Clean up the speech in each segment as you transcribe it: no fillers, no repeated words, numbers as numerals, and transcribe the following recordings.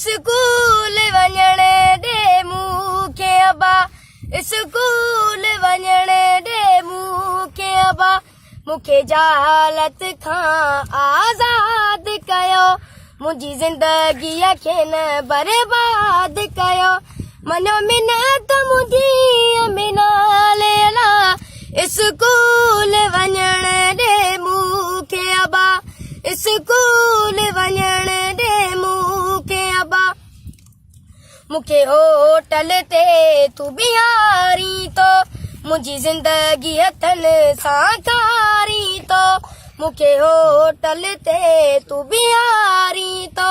school वञण ॾे मूंखे अबा स्कूल वञण ॾे मूंखे अबा मूंखे जालत खां आज़ाद कयो मुंहिंजी ज़िंदगीअ खे न बर्बाद कयो मनो मिनत मुंहिंजी अमीना लेला स्कूल वञण ॾे मूंखे अबा स्कूल वञण ॾे मूंखे अबा मूंखे होटल ते तूं बीहारी तो मुंहिंजी ज़िंदगी हथनि सां कारी तो मूंखे होटल ते तूं बीहारी तो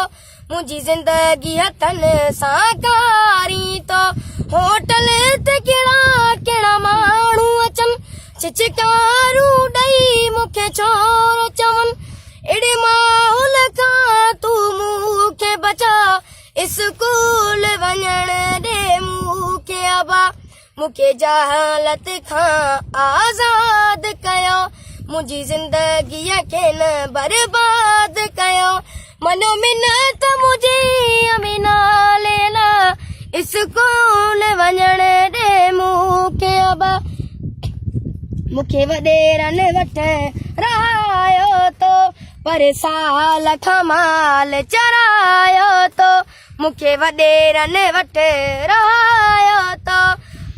मुंहिंजी ज़िंदगी हथनि सां कारी तो होटल ते कहिड़ा कहिड़ा माण्हू अचनि चिचकारूं ॾेई मूंखे छोरो चवनि अहिड़े माहौल खां तूं मूंखे बचा स्कूल वञण ॾे मूंखे अबा मूंखे जहालत खां आज़ाद कयो मुंहिंजी ज़िंदगीअ खे न बर्बाद कयो मनो मिनत मुंहिंजी अमीना लेला स्कूल वञण ॾे मूंखे अबा मूंखे वॾेरनि वटि रहायो तो पर साल खां माल चरायो तो मूंखे वॾेरनि वटि रहायो तो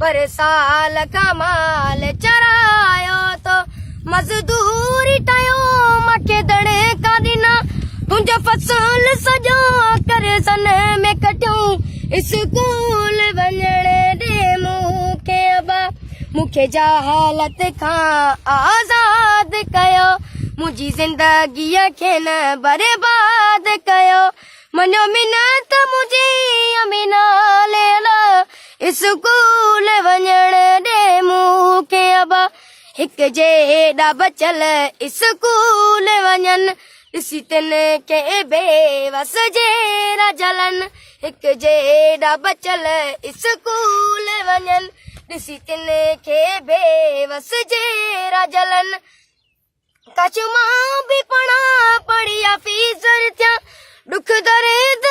पर साल खां माल चरायो तो मज़दूरी टायो मूंखे दड़का ॾिना तुंहिंजो फसल सॼो करे सन में कटियूं स्कूल वञण ॾे मूंखे अबा मूंखे जहालत खां आज़ाद कयो मुंहिंजी ज़िंदगीअ खे न बर्बाद कयो मनो मिनत मुंहिंजी अमीना लेला स्कूल वञण ॾे मूंखे अबा हिक जेॾा बचल स्कूल वञनि ॾिसी तिन के बेवस जहिड़ा जलनि हिक जेॾा बचल स्कूल वञनि ॾिसी तिन खे बेवस जहिड़ा जलनि काश मां बि पढ़ां पढ़ी ऑफिसर थियां दुख दर्द